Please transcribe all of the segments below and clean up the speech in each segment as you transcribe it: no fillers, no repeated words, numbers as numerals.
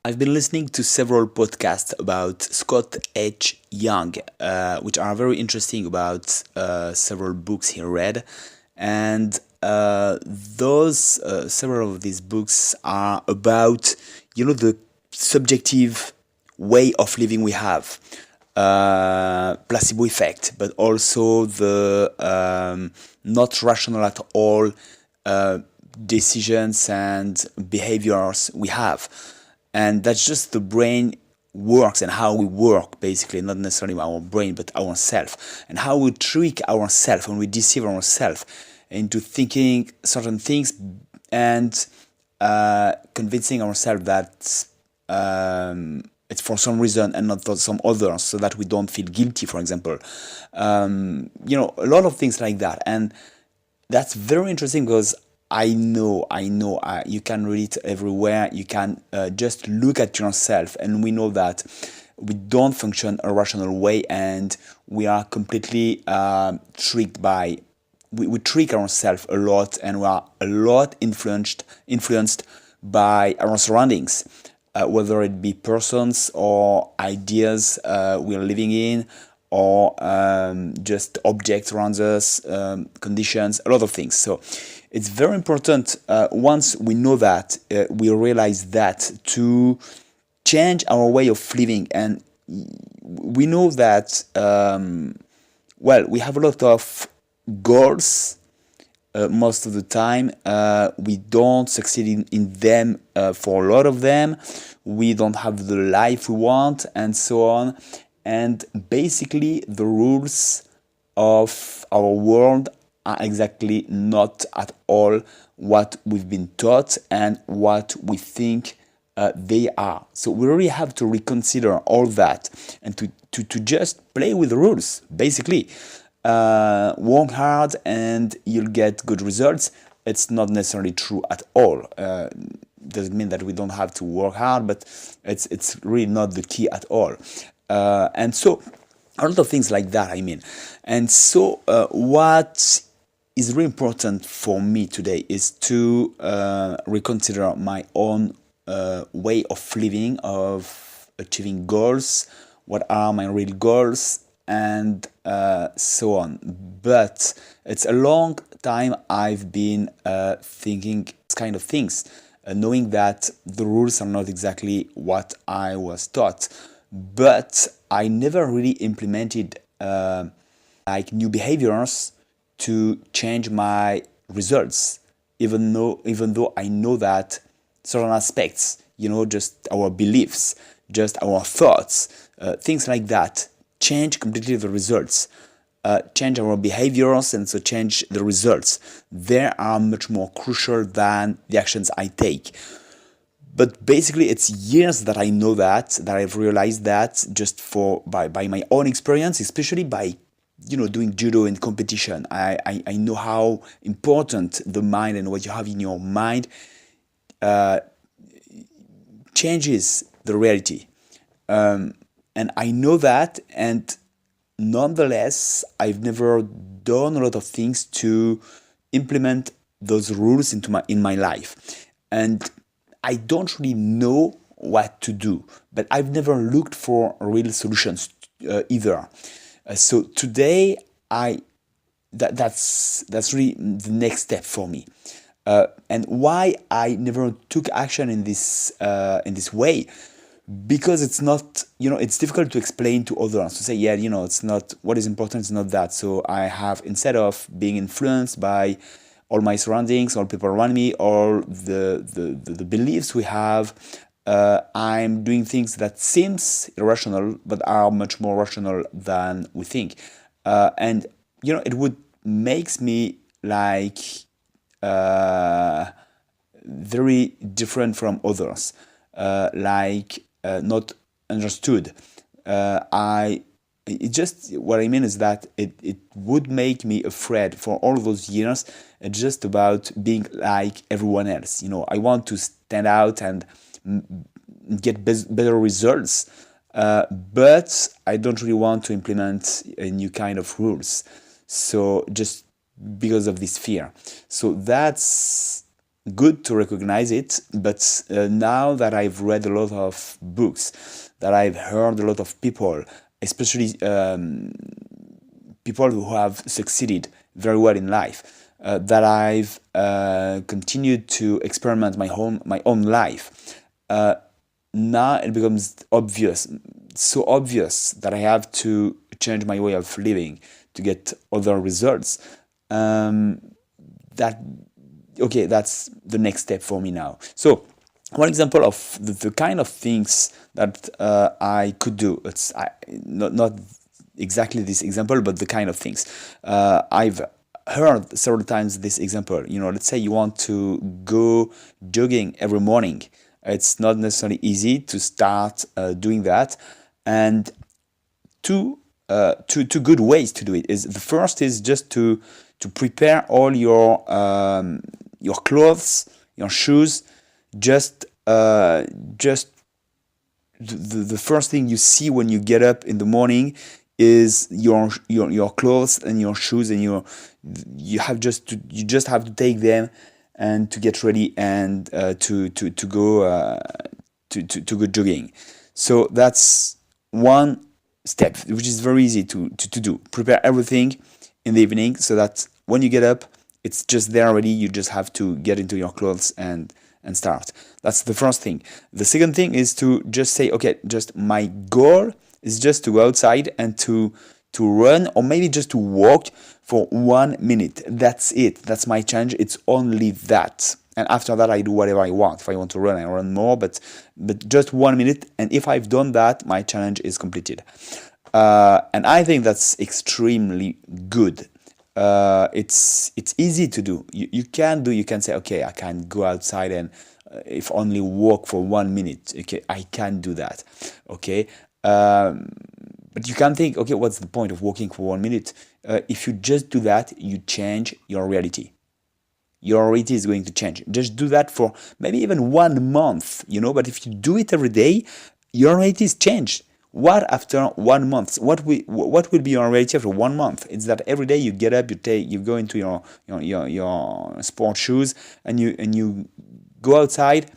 I've been listening to several podcasts about Scott H. Young, which are very interesting about several books he read. And those several of these books are about, the subjective way of living we have, placebo effect, but also the not rational at all decisions and behaviors we have. And that's just the brain works and how we work, basically, not necessarily our brain, but ourself, and how we trick ourselves when we deceive ourselves into thinking certain things and convincing ourselves that it's for some reason and not for some others, so that we don't feel guilty, for example. A lot of things like that. And that's very interesting because I know, you can read it everywhere. You can just look at yourself, and we know that we don't function a rational way, and we are completely tricked by. We trick ourselves a lot, and we are a lot influenced by our surroundings, whether it be persons or ideas we're living in, or just objects around us, conditions, a lot of things. So it's very important, once we know that, we realize that, to change our way of living. And we know that, we have a lot of goals. Most of the time, we don't succeed in them. For a lot of them, we don't have the life we want, and so on. And basically, the rules of our world are exactly not at all what we've been taught and what we think they are. So we really have to reconsider all that, and to just play with the rules, basically. Work hard and you'll get good results. It's not necessarily true at all. Doesn't mean that we don't have to work hard, but it's really not the key at all. And so a lot of things like that, I mean. And so what is really important for me today is to reconsider my own way of living, of achieving goals. What are my real goals, and so on. But it's a long time I've been thinking these kind of things, knowing that the rules are not exactly what I was taught. But I never really implemented like new behaviors to change my results, even though I know that certain aspects, just our beliefs, just our thoughts, things like that, change completely the results, change our behaviors, and so change the results. They are much more crucial than the actions I take. But basically, it's years that I know that I've realized that, just by my own experience, especially by doing judo in competition. I know how important the mind and what you have in your mind changes the reality. And I know that, and nonetheless, I've never done a lot of things to implement those rules in my life. And I don't really know what to do, but I've never looked for real solutions either. So today, that's really the next step for me. And why I never took action in this way, because it's not, it's difficult to explain to others, to say, yeah, it's not, what is important is not that. So I have, instead of being influenced by all my surroundings, all people around me, all the beliefs we have, I'm doing things that seems irrational but are much more rational than we think. And it would makes me like very different from others, not understood. I it just what I mean is that it would make me afraid for all those years, just about being like everyone else. I want to stand out and get better results, but I don't really want to implement a new kind of rules. So just because of this fear. So good to recognize it, but now that I've read a lot of books, that I've heard a lot of people, especially people who have succeeded very well in life, that I've continued to experiment my own life. Now it becomes obvious, so obvious that I have to change my way of living to get other results. That okay, that's the next step for me now. So one example of the kind of things that I could do. It's not exactly this example, but the kind of things I've heard several times this example. Let's say you want to go jogging every morning. It's not necessarily easy to start doing that, and two good ways to do it is, the first is just to prepare all your clothes, your shoes. Just the first thing you see when you get up in the morning is your clothes and your shoes, and you just have to take them and to get ready and to go jogging. So that's one step, which is very easy to do. Prepare everything in the evening so that when you get up, it's just there already. You just have to get into your clothes and start. That's the first thing. The second thing is to just say, okay, just my goal is just to go outside and to run, or maybe just to walk for 1 minute. That's it. That's my challenge. It's only that. And after that, I do whatever I want. If I want to run, I run more, but just 1 minute. And if I've done that, my challenge is completed. And I think that's extremely good. It's easy to do. You can say, okay, I can go outside and if only walk for 1 minute. Okay, I can do that. Okay. But you can think, okay, what's the point of walking for 1 minute? If you just do that, you change your reality. Your reality is going to change. Just do that for maybe even 1 month, but if you do it every day, your reality is changed. What after 1 month? What will be your reality after 1 month? It's that every day you get up, you go into your sport shoes, and you go outside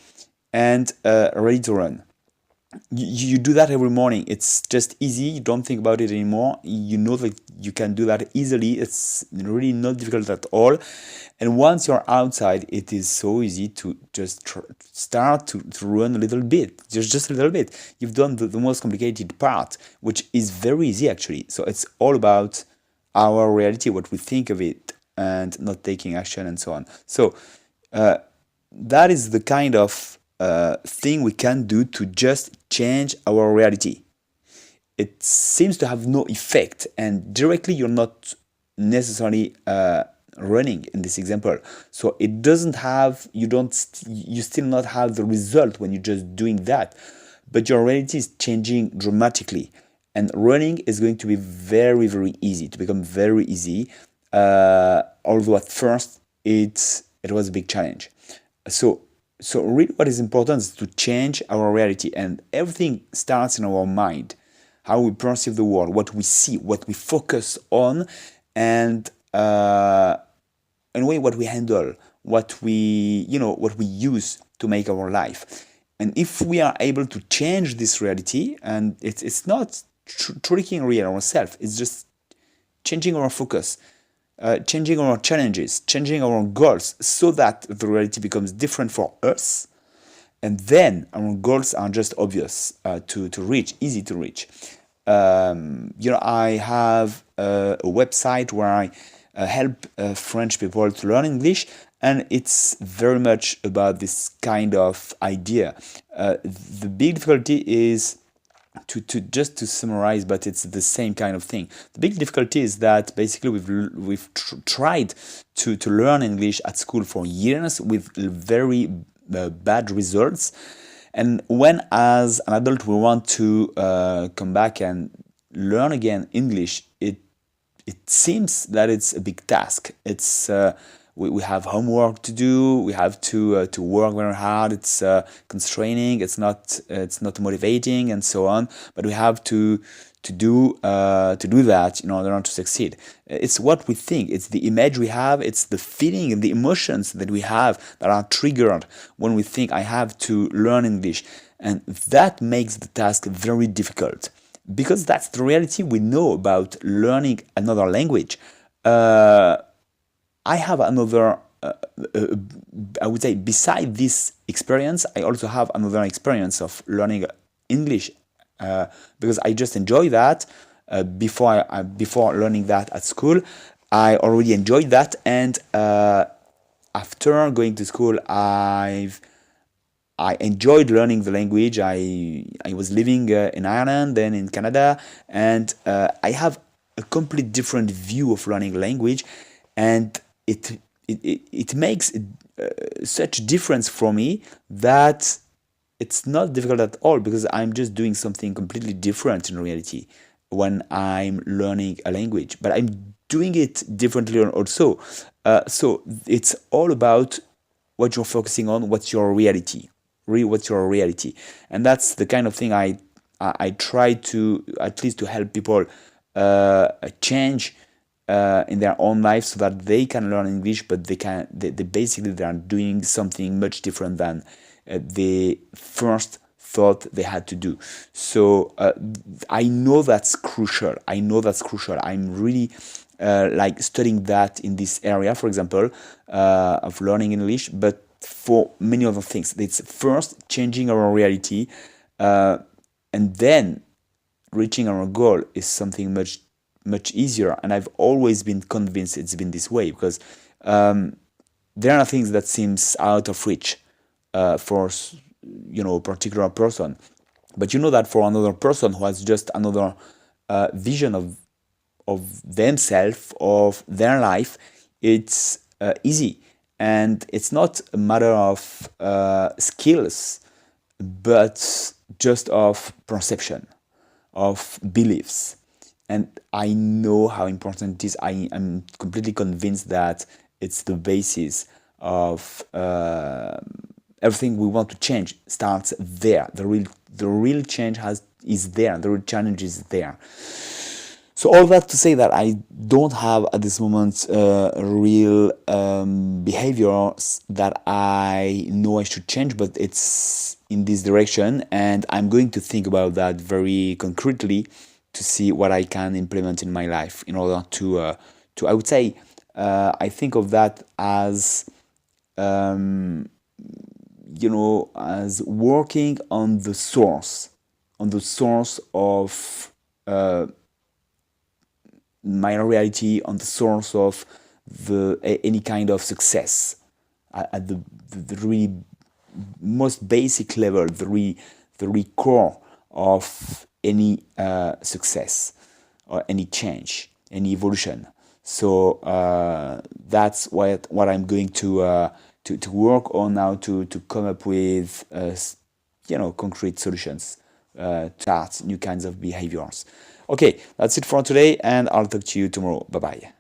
and ready to run. You do that every morning. It's just easy. You don't think about it anymore. You know that you can do that easily. It's really not difficult at all. And once you're outside, it is so easy to just start to run a little bit. Just a little bit. You've done the most complicated part, which is very easy actually. So it's all about our reality, what we think of it, and not taking action and so on. So that is the kind of thing we can do to just change our reality. It seems to have no effect, and directly you're not necessarily running in this example. So it doesn't have, you still not have the result when you're just doing that, but your reality is changing dramatically. And running is going to be very, very easy, to become very easy. Although at first it was a big challenge. So really what is important is to change our reality, and everything starts in our mind. How we perceive the world, what we see, what we focus on, and in a way what we handle, what we use to make our life. And if we are able to change this reality, and it's not tricking really ourselves, it's just changing our focus, changing our challenges, changing our goals, so that the reality becomes different for us. And then our goals are just obvious to reach, easy to reach. I have a website where I help French people to learn English, and it's very much about this kind of idea. The big difficulty is to summarize, but it's the same kind of thing. The big difficulty is that basically we've tried to learn English at school for years with very bad results, and when as an adult we want to come back and learn again English, it seems that it's a big task. It's we have homework to do. We have to work very hard. It's constraining. It's not motivating, and so on. But we have to do that in order to succeed. It's what we think. It's the image we have. It's the feeling and the emotions that we have that are triggered when we think I have to learn English, and that makes the task very difficult because that's the reality we know about learning another language. I have another, I would say, beside this experience, I also have another experience of learning English because I just enjoy that. Before learning that at school, I already enjoyed that, and after going to school, I enjoyed learning the language. I was living in Ireland, then in Canada, and I have a complete different view of learning language, and it makes such difference for me that it's not difficult at all because I'm just doing something completely different in reality when I'm learning a language. But I'm doing it differently also. So it's all about what you're focusing on, what's your reality, really what's your reality. And that's the kind of thing I try to, at least to help people change in their own life so that they can learn English, but they basically they are doing something much different than they first thought they had to do. So I know that's crucial. I'm really like studying that in this area, for example, of learning English, but for many other things. It's first changing our reality, and then reaching our goal is something much easier. And I've always been convinced it's been this way because there are things that seems out of reach for a particular person, but you know that for another person who has just another vision of themselves, of their life, it's easy, and it's not a matter of skills, but just of perception, of beliefs. And I know how important it is. I'm completely convinced that it's the basis of everything we want to change starts there. The real change is there. The real challenge is there. So all that to say that I don't have at this moment real behaviors that I know I should change, but it's in this direction, and I'm going to think about that very concretely to see what I can implement in my life in order to I would say I think of that as as working on the source of my reality, on the source of any kind of success at the really most basic level, the really core of any success or any change, any evolution. So that's what I'm going to work on now to come up with concrete solutions to start new kinds of behaviors. Okay, that's it for today, and I'll talk to you tomorrow. Bye bye.